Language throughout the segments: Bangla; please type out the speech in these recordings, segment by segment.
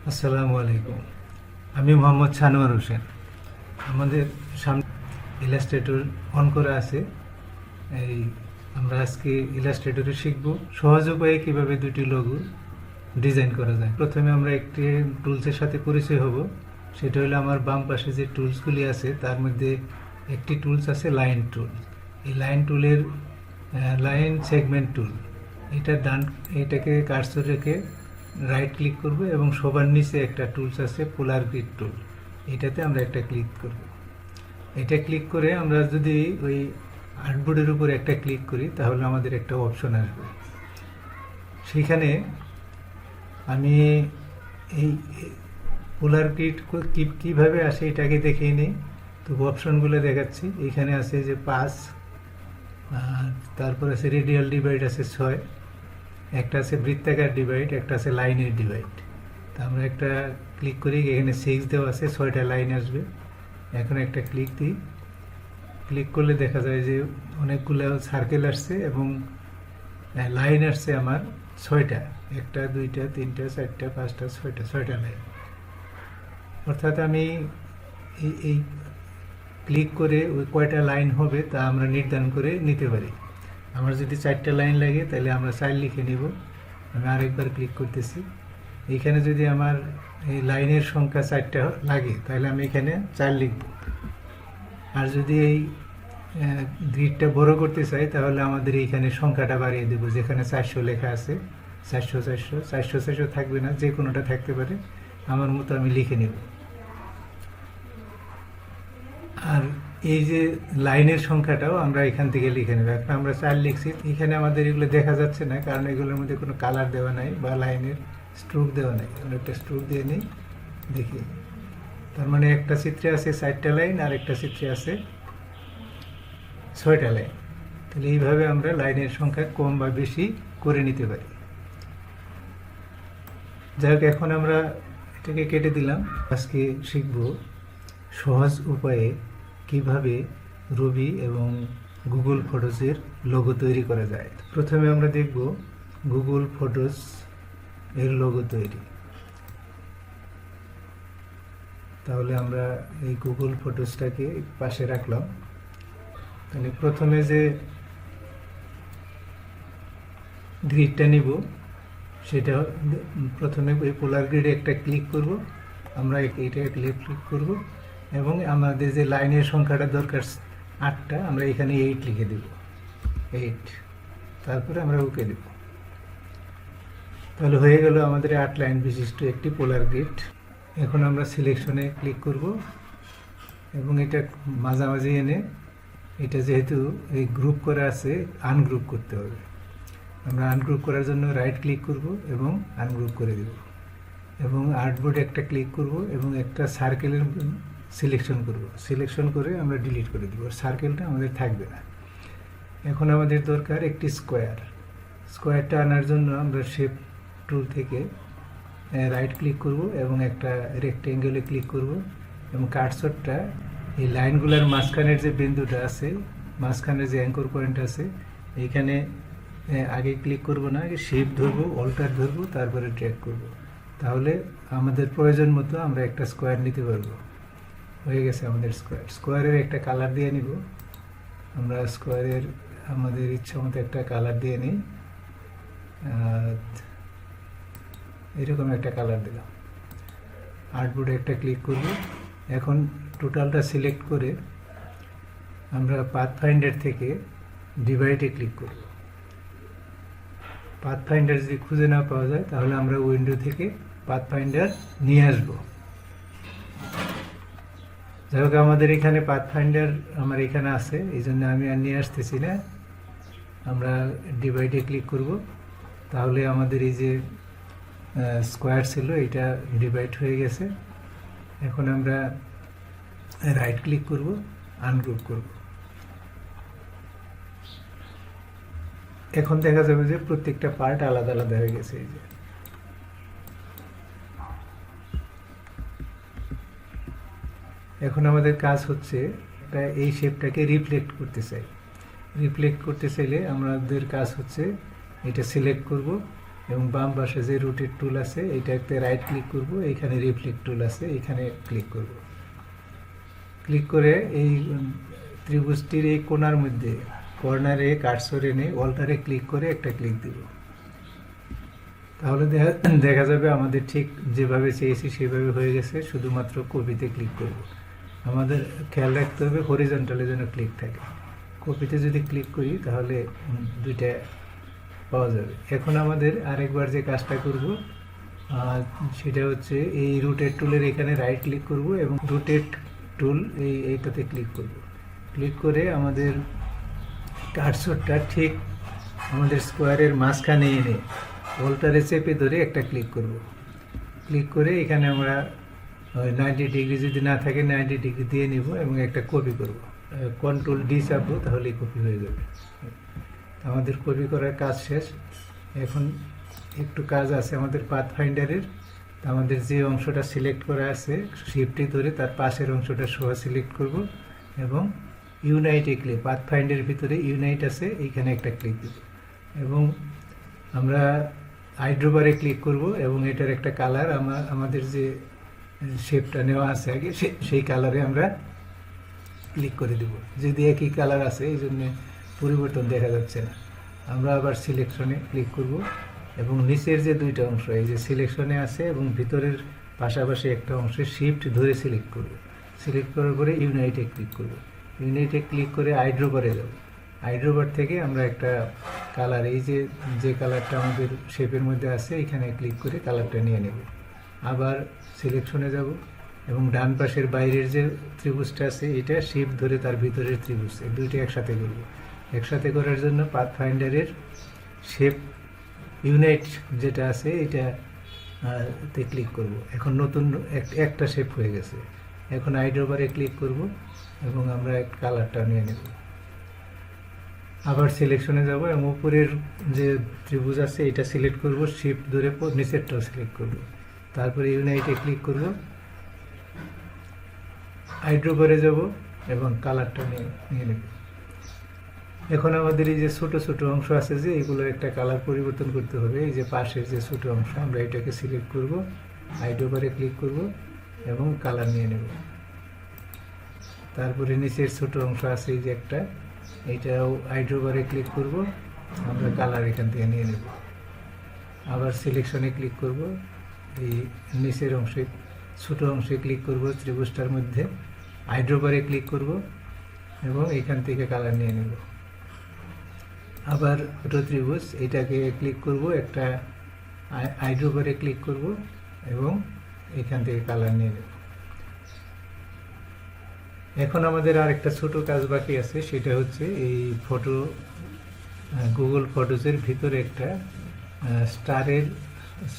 আসসালামু আলাইকুম। আমি মোহাম্মদ সানোয়ার হোসেন। আমাদের সামনে ইলাস্ট্রেটর অন করা আছে। এই আমরা আজকে ইলাস্ট্রেটরে শিখব সহজ উপায়ে কিভাবে দুটি লোগো ডিজাইন করা যায়। প্রথমে আমরা একটি টুলসের সাথে পরিচয় হব। সেটা হলো আমার বাম পাশে যে টুলসগুলি আছে তার মধ্যে একটি টুলস আছে লাইন টুল। এই লাইন টুলের লাইন সেগমেন্ট টুল, এটাকে কার্সর রেখে রাইট ক্লিক করব এবং সবার নিচে একটা টুলস আছে পোলার গ্রিড টুল। এটাতে আমরা একটা ক্লিক করব। এটা ক্লিক করে আমরা যদি ওই আর্টবোর্ডের উপর একটা ক্লিক করি তাহলে আমাদের একটা অপশন আসবে। সেখানে আমি এই পোলার গ্রিড কীভাবে আসে এটাকে দেখিয়ে নিই। তো অপশনগুলো দেখাচ্ছি। এখানে আছে যে 5, তারপর আছে রেডিয়াল ডিভাইড আছে 6, একটা আছে বৃত্তাকার ডিভাইড, একটা আছে লাইনের ডিভাইড। তা আমরা একটা ক্লিক করি, এখানে 6 দেওয়া আছে, 6টা লাইন আসবে। এখন একটা ক্লিক দিই। ক্লিক করলে দেখা যায় যে অনেকগুলো সার্কেল আসছে এবং লাইন আসছে আমার 6টা, 1টা 2টা 3টা 4টা 5টা 6টা লাইন। অর্থাৎ আমি এই ক্লিক করে ওই কয়টা লাইন হবে তা আমরা নির্ধারণ করে নিতে পারি। আমার যদি 4টা লাইন লাগে তাহলে আমরা 4 লিখে নিব। আমি আরেকবার ক্লিক করতেছি। এইখানে যদি আমার এই লাইনের সংখ্যা 4টা লাগে তাহলে আমি এখানে 4 লিখব। আর যদি এই গ্রিডটা বড় করতে চাই তাহলে আমাদের এইখানে সংখ্যাটা বাড়িয়ে দেবো। যেখানে 400 লেখা আছে 400 400 400 400 থাকবে না, যে কোনোটা থাকতে পারে, আমার মতো আমি লিখে নেব। আর এই যে লাইনের সংখ্যাটাও আমরা এখান থেকে লিখে নেব। এখন আমরা 4 লিখছি, এখানে আমাদের এগুলো দেখা যাচ্ছে না কারণ এগুলোর মধ্যে কোনো কালার দেওয়া নাই বা লাইনের স্ট্রোক দেওয়া নাই। আমরা একটা স্ট্রোক দিয়ে নিই, দেখি। তার মানে একটা চিত্রে আছে 4টা লাইন আর একটা চিত্রে আছে 6টা লাইন। তাহলে এইভাবে আমরা লাইনের সংখ্যা কম বা বেশি করে নিতে পারি। যাই হোক, এখন আমরা এটাকে কেটে দিলাম। আজকে শিখব সহজ উপায়ে কিভাবে রবি এবং গুগল ফটোসের লোগো তৈরি করা যায়। প্রথমে আমরা দেখব গুগল ফটোস এর লোগো তৈরি। তাহলে আমরা এই গুগল ফটোসটাকে পাশে রাখলাম। তাহলে প্রথমে যে গ্রিডটা নিব সেটা প্রথমে এই পোলার গ্রিডে একটা ক্লিক করব। আমরা এইটা ক্লিক করব এবং আমাদের যে লাইনের সংখ্যাটা দরকার 8টা, আমরা এখানে 8 লিখে দেব, 8। তারপরে আমরা ওকে দেব। তাহলে হয়ে গেল আমাদের 8 লাইন বিশিষ্ট একটি পোলার গ্রিড। এখন আমরা সিলেকশনে ক্লিক করব এবং এটা মাঝামাঝি এনে, এটা যেহেতু এই গ্রুপ করা আছে, আনগ্রুপ করতে হবে। আমরা আনগ্রুপ করার জন্য রাইট ক্লিক করব এবং আনগ্রুপ করে দেব এবং আর্টবোর্ডে একটা ক্লিক করব এবং একটা সার্কেলের সিলেকশন করব। সিলেকশন করে আমরা ডিলিট করে দেব, সার্কেলটা আমাদের থাকবে না। এখন আমাদের দরকার একটি স্কোয়ার। স্কোয়ারটা আনার জন্য আমরা শেপ টুল থেকে রাইট ক্লিক করব এবং একটা রেক্টেঙ্গেলে ক্লিক করব এবং কার্সরটা এই লাইনগুলোর মাঝখানের যে বিন্দুটা আছে, মাঝখানের যে অ্যাঙ্কর পয়েন্ট আছে, এইখানে আগে ক্লিক করব না, আগে শেপ ধরবো, অল্টার ধরবো, তারপরে ড্র্যাগ করব। তাহলে আমাদের প্রয়োজন মতো আমরা একটা স্কোয়ার নিতে পারবো। হয়ে গেছে আমাদের স্কোয়ার। স্কোয়ারের একটা কালার দিয়ে নিব। আমরা স্কোয়ারের আমাদের ইচ্ছা মতো একটা কালার দিয়ে নিই। এরকম একটা কালার দিলাম। আর্টবোর্ডে একটা ক্লিক করব। এখন টোটালটা সিলেক্ট করে আমরা পাথফাইন্ডার থেকে ডিভাইডে ক্লিক করব। পাথফাইন্ডার যদি খুঁজে না পাওয়া যায় তাহলে আমরা উইন্ডো থেকে পাথফাইন্ডার নিয়ে আসব। যাই হোক, আমাদের এখানে পাথফাইন্ডার আমার এখানে আছে, এই জন্য আমি আর নিয়ে আসতেছি না। আমরা ডিভাইডে ক্লিক করব। তাহলে আমাদের এই যে স্কোয়ার ছিল এটা ডিভাইড হয়ে গেছে। এখন আমরা রাইট ক্লিক করব, আনগ্রুপ করব। এখন দেখা যাবে যে প্রত্যেকটা পার্ট আলাদা আলাদা হয়ে গেছে। এই যে এখন আমাদের কাজ হচ্ছে এই শেপটাকে রিফ্লেক্ট করতে চাই। রিফ্লেক্ট করতে চাইলে আমাদের কাজ হচ্ছে এটা সিলেক্ট করব এবং বাম পাশে যে রোটেট টুল আছে এইটাতে রাইট ক্লিক করব, এইখানে রিফ্লেক্ট টুল আছে এইখানে ক্লিক করব। ক্লিক করে এই ত্রিভুজটির এই কোণার মধ্যে কর্নারে কার্সর এনে অল্টারে ক্লিক করে একটা ক্লিক দিব। তাহলে দেখা যাবে আমাদের ঠিক যেভাবে চেয়েছি সেভাবে হয়ে গেছে, শুধুমাত্র কপিতে ক্লিক করব। আমাদের খেয়াল রাখতে হবে হরিজন্টালে যেন ক্লিক থাকে। কপিতে যদি ক্লিক করি তাহলে দুইটা পাওয়া যাবে। এখন আমাদের আরেকবার যে কাজটা করব সেটা হচ্ছে এই রোটেট টুলের এখানে রাইট ক্লিক করব এবং রোটেট টুল এইটাতে ক্লিক করব। ক্লিক করে আমাদের কার্সরটা ঠিক আমাদের স্কোয়ারের মাঝখানে এনে অল্টারে চেপে ধরে একটা ক্লিক করব। ক্লিক করে এখানে আমরা 90 ডিগ্রি যদি না থাকে 90 ডিগ্রি দিয়ে নিব এবং একটা কপি করব। কন্ট্রোল ডি চাপবো তাহলেই কপি হয়ে যাবে। আমাদের কপি করার কাজ শেষ। এখন একটু কাজ আছে আমাদের পাথ ফাইন্ডারের। আমাদের যে অংশটা সিলেক্ট করা আছে শিফটে ধরে তার পাশের অংশটা সহ সিলেক্ট করব এবং ইউনাইটে ক্লিক, পাথ ফাইন্ডারের ভিতরে ইউনাইট আছে এইখানে একটা ক্লিক দেব এবং আমরা আইড্রোবারে ক্লিক করব এবং এটার একটা কালার আমাদের যে শেপটা নেওয়া আছে আগে সেই কালারে আমরা ক্লিক করে দেব। যদি একই কালার আছে এই জন্য পরিবর্তন দেখা যাচ্ছে না। আমরা আবার সিলেকশনে ক্লিক করব এবং নিচের যে দুইটা অংশ এই যে সিলেকশনে আছে এবং ভিতরের পাশাপাশি একটা অংশে শিফট ধরে সিলেক্ট করব। সিলেক্ট করার পরে ইউনাইটে ক্লিক করব। ইউনাইটে ক্লিক করে আইড্রোবারে যাব। আইড্রোবার থেকে আমরা একটা কালার এই যে কালারটা আমাদের শেপের মধ্যে আছে এখানে ক্লিক করে কালারটা নিয়ে নেব। আবার সিলেকশনে যাব এবং ডান পাশের বাইরের যে ত্রিভুজটা আছে এটা শিফট ধরে তার ভিতরের ত্রিভুজ, এই দুইটা একসাথে করব। একসাথে করার জন্য পাথ ফাইন্ডারের শেপ ইউনাইট যেটা আছে তে ক্লিক করব। এখন নতুন একটা শেপ হয়ে গেছে। এখন আইড্রোবারে ক্লিক করব এবং আমরা এক কালারটা নিয়ে নেব। আবার সিলেকশনে যাব এবং উপরের যে ত্রিভুজ আছে এটা সিলেক্ট করব, শিফট ধরে নিচেরটাও সিলেক্ট করব। তারপরে ইউনাইটে ক্লিক করব, আইড্রোবারে যাব এবং কালারটা নিয়ে নেব। এখন আমাদের এই যে ছোট ছোট অংশ আছে যে এগুলোর একটা কালার পরিবর্তন করতে হবে। এই যে পাশের যে ছোট অংশ আমরা এটাকে সিলেক্ট করব, আইড্রোবারে ক্লিক করব এবং কালার নিয়ে নেব। তারপরে নিচের ছোট অংশ আছে এই যে একটা, এইটাও আইড্রোবারে ক্লিক করব, আমরা কালার এখান থেকে নিয়ে নেব। আবার সিলেকশনে ক্লিক করব, এই নিচের অংশে ছোট অংশে ক্লিক করব ত্রিভুজটার মধ্যে, আইড্রোবারে ক্লিক করব এবং এখান থেকে কালার নিয়ে নেব। আবার ছোট ত্রিভুজ এটাকে ক্লিক করব, একটা আইড্রোবারে ক্লিক করব এবং এখান থেকে কালার নিয়ে নেব। এখন আমাদের আরেকটা ছোট কাজ বাকি আছে, সেটা হচ্ছে এই গুগল ফটোজের ভিতরে একটা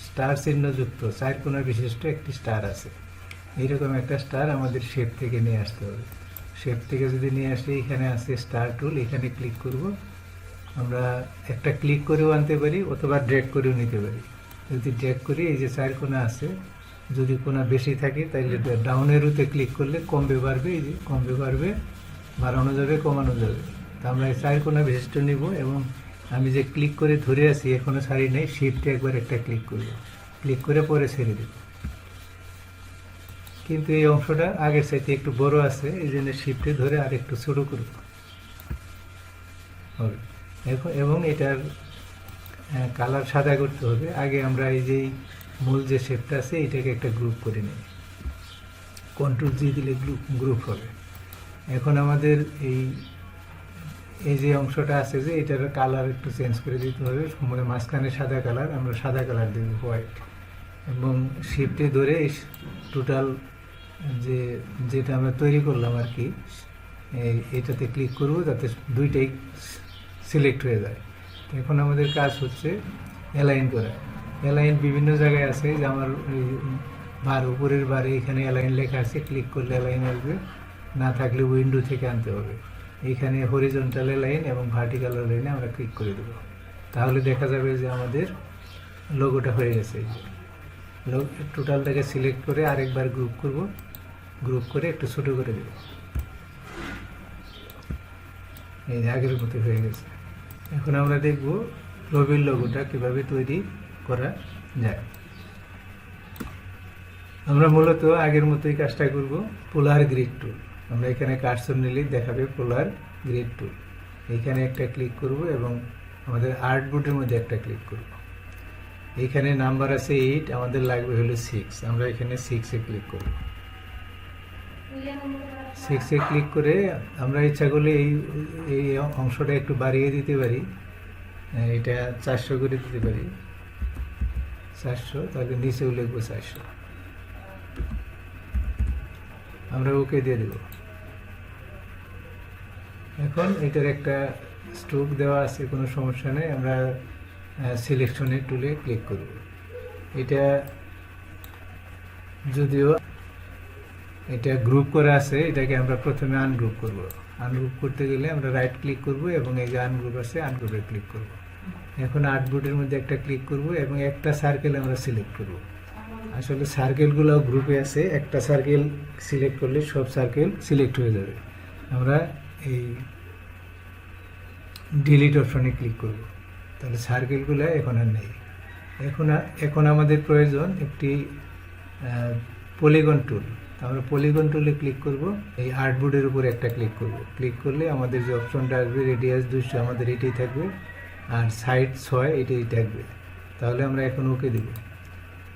স্টার চিহ্নযুক্ত 4 কোণা বিশিষ্ট একটি স্টার আছে। এইরকম একটা স্টার আমাদের শেপ থেকে নিয়ে আসতে হবে। শেপ থেকে যদি নিয়ে আসি এখানে আছে স্টার টুল, এখানে ক্লিক করব। আমরা একটা ক্লিক করেও আনতে পারি অথবা ড্র্যাগ করেও নিতে পারি। যদি ড্র্যাগ করি এই যে 4 কোণা আছে, যদি কোণা বেশি থাকে তাহলে ডাউনের রুতে ক্লিক করলে কমবে বাড়বে, এই যে কমবে বাড়বে, বাড়ানো যাবে কমানো যাবে। তা আমরা এই 4 কোণা বিশিষ্ট নিব এবং আমি যে ক্লিক করে ধরে আছি এখনও ছাড়ি নেই, শিফটে একবার একটা ক্লিক করব, ক্লিক করে পরে ছেড়ে দেব। কিন্তু এই অংশটা আগের চাইতে একটু বড় আছে, এই জন্য শিফটে ধরে আর একটু ছোট করব হবে। এবং এটার কালার সাদা করতে হবে। আগে আমরা এই যে মূল যে শেপটা আছে এটাকে একটা গ্রুপ করে নিই, কন্ট্রোল জি দিলে গ্রুপ হবে। এখন আমাদের এই যে অংশটা আছে যে এটার কালার একটু চেঞ্জ করে দিতে হবে। মাঝখানে সাদা কালার, আমরা সাদা কালার দেব হোয়াইট, এবং শিফটে ধরে টোটাল যেটা আমরা তৈরি করলাম আর কি এটাতে ক্লিক করব যাতে দুইটাই সিলেক্ট হয়ে যায়। এখন আমাদের কাজ হচ্ছে অ্যালাইন করা। অ্যালাইন বিভিন্ন জায়গায় আছে, যে আমার উপরের বারে এখানে অ্যালাইন লেখা আছে, ক্লিক করলে অ্যালাইন আসবে, না থাকলে উইন্ডো থেকে আনতে হবে। এইখানে হরিজন্টাল অ্যালাইন এবং ভার্টিক্যাল অ্যালাইনে আমরা ক্লিক করে দেবো, তাহলে দেখা যাবে যে আমাদের লোগোটা হয়ে গেছে। টোটালটাকে সিলেক্ট করে আরেকবার গ্রুপ করব, গ্রুপ করে একটু ছোটো করে দেব, এই যে আগের মতো হয়ে গেছে। এখন আমরা দেখব রবির লোগোটা কীভাবে তৈরি করা যায়। আমরা মূলত আগের মতোই কাজটা করব। পোলার গ্রিড টুল, আমরা এখানে কার্সর নিলেই দেখাবে পোলার গ্রিড টুল। এইখানে একটা ক্লিক করব এবং আমাদের আর্টবোর্ডের মধ্যে একটা ক্লিক করব। এইখানে নাম্বার আছে 8, আমাদের লাগবে হলো 6। আমরা এখানে 6-এ ক্লিক করব। 6-এ ক্লিক করে আমরা ইচ্ছা করলে এই অংশটা একটু বাড়িয়ে দিতে পারি, এটা 400 করে দিতে পারি, 400, তাহলে নিচেও লিখবো 400। আমরা ওকে দিয়ে দেব। এখন এটার একটা স্ট্রোক দেওয়া আছে, কোনো সমস্যা নেই। আমরা সিলেকশনের টুলে ক্লিক করব। এটা যদিও এটা গ্রুপ করা আছে, এটাকে আমরা প্রথমে আনগ্রুপ করব। আনগ্রুপ করতে গেলে আমরা রাইট ক্লিক করব এবং এই যে আনগ্রুপ আছে আনগ্রুপে ক্লিক করব। এখন আর্টবোর্ডের মধ্যে একটা ক্লিক করব এবং একটা সার্কেল আমরা সিলেক্ট করব। আসলে সার্কেলগুলো গ্রুপে আছে, একটা সার্কেল সিলেক্ট করলে সব সার্কেল সিলেক্ট হয়ে যাবে। আমরা এই ডিলিট অপশনে ক্লিক করব, তাহলে সার্কেলগুলো এখন আর নেই। এখন আমাদের প্রয়োজন একটি পলিগন টুল। আমরা পলিগন টুলে ক্লিক করব, এই আর্টবোর্ডের উপর একটা ক্লিক করব। ক্লিক করলে আমাদের যে অপশনটা আসবে রেডিয়াস 200, আমাদের এটাই থাকবে, আর সাইড 6 এটাই থাকবে। তাহলে আমরা এখন ওকে দেব।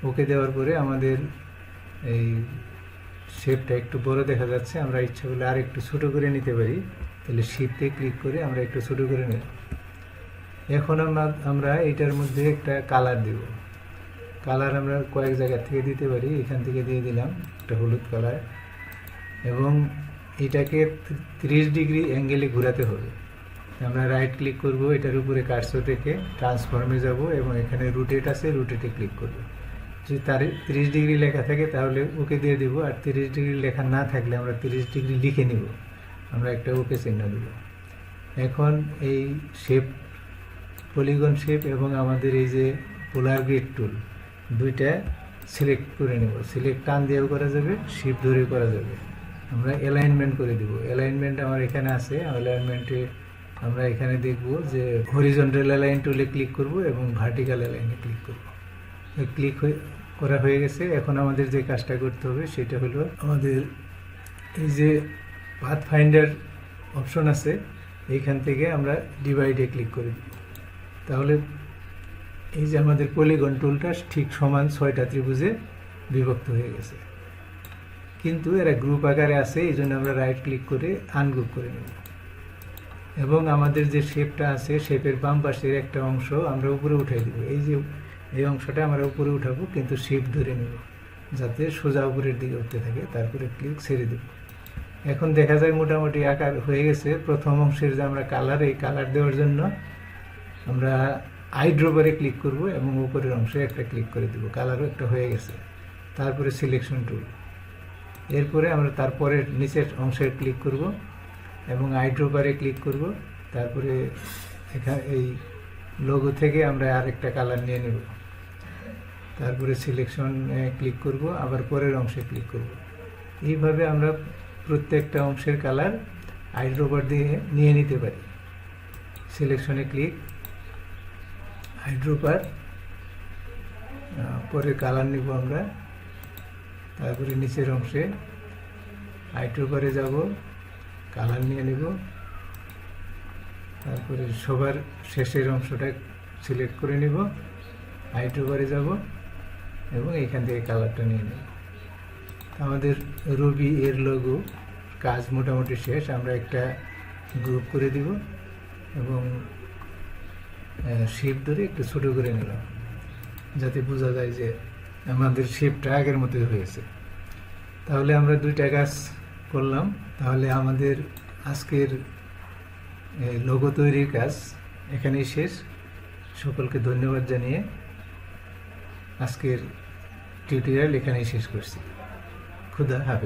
ওকে দেওয়ার পরে আমাদের এই শেপটা একটু বড় দেখা যাচ্ছে, আমরা ইচ্ছা করলে আর একটু ছোটো করে নিতে পারি। তাহলে শিফটে ক্লিক করে আমরা একটু ছোটো করে নিই। এখন আমরা এটার মধ্যে একটা কালার দেব। কালার আমরা কয়েক জায়গা থেকে দিতে পারি, এখান থেকে দিয়ে দিলাম একটা হলুদ কালার, এবং এটাকে 30 ডিগ্রি অ্যাঙ্গেলে ঘোরাতে হবে। আমরা রাইট ক্লিক করব, এটার উপরে কার্সর রেখে ট্রান্সফর্মে যাব এবং এখানে রোটেট আছে, রোটেটে ক্লিক করব। যদি 30 ডিগ্রি লেখা থাকে তাহলে ওকে দিয়ে দিব, আর 30 ডিগ্রি লেখা না থাকলে আমরা 30 ডিগ্রি লিখে নিব, আমরা একটা ওকে চিহ্ন দেব। এখন এই শেপ, পলিগন শেপ এবং আমাদের এই যে পোলার গ্রিড টুল, দুইটা সিলেক্ট করে নেব। সিলেক্ট টান দিয়েও করা যাবে, শিফট ধরেও করা যাবে। আমরা অ্যালাইনমেন্ট করে দেব। অ্যালাইনমেন্ট আমার এখানে আছে, অ্যালাইনমেন্টে আমরা এখানে দেখব যে হরিজন্টাল অ্যালাইন টুলে ক্লিক করব এবং ভার্টিক্যাল অ্যালাইনে ক্লিক করব। ক্লিক করা হয়ে গেছে। এখন আমাদের যে কাজটা করতে হবে সেটা হলো আমাদের এই যে পাথ ফাইন্ডার অপশন আছে, এইখান থেকে আমরা ডিভাইডে ক্লিক করে দেব। তাহলে এই যে আমাদের পলিগন টুলটা ঠিক সমান 6টা ত্রিভুজে বিভক্ত হয়ে গেছে, কিন্তু এরা গ্রুপ আকারে আছে, এই জন্য আমরা রাইট ক্লিক করে আনগ্রুপ করে নেব। এবং আমাদের যে শেপটা আছে, শেপের বাম পাশের একটা অংশ আমরা উপরে উঠাই দেব। এই অংশটা আমরা উপরে উঠাবো, কিন্তু শিফট ধরে নেব যাতে সোজা উপরের দিকে উঠতে থাকে। তারপরে ক্লিক ছেড়ে দেব। এখন দেখা যায় মোটামুটি আকার হয়ে গেছে। প্রথম অংশের যে আমরা কালার, এই কালার দেওয়ার জন্য আমরা আইড্রোবারে ক্লিক করব এবং উপরের অংশে একটা ক্লিক করে দেব। কালারও একটা হয়ে গেছে। তারপরে সিলেকশন টুল, এরপরে আমরা তারপরে নিচের অংশে ক্লিক করব এবং আইড্রোবারে ক্লিক করব। তারপরে এখানে এই লোগো থেকে আমরা আরেকটা কালার নিয়ে নেব। তারপরে সিলেকশনে ক্লিক করব, আবার পরের অংশে ক্লিক করব। এইভাবে আমরা প্রত্যেকটা অংশের কালার আইড্রোবার দিয়ে নিয়ে নিতে পারি। সিলেকশনে ক্লিক, আইড্রোবার, পরে কালার নিব আমরা। তারপরে নিচের অংশে আইড্রোবারে যাব, কালার নিয়ে নেব। তারপরে সবার শেষের অংশটা সিলেক্ট করে নিব, আইড্রোবারে যাব এবং এখান থেকে কালারটা নিয়ে নেব। আমাদের রুবি এর লোগো কাজ মোটামুটি শেষ। আমরা একটা গ্রুপ করে দিব এবং শেপ ধরে একটু ছোটো করে নিলাম, যাতে বোঝা যায় যে আমাদের শেপটা আগের মতোই হয়েছে। তাহলে আমরা 2টা কাজ করলাম। তাহলে আমাদের আজকের লোগো তৈরির কাজ এখানেই শেষ। সকলকে ধন্যবাদ জানিয়ে আজকের টিউটোরিয়াল এখানেই শেষ করছি। খুদা হাফেজ।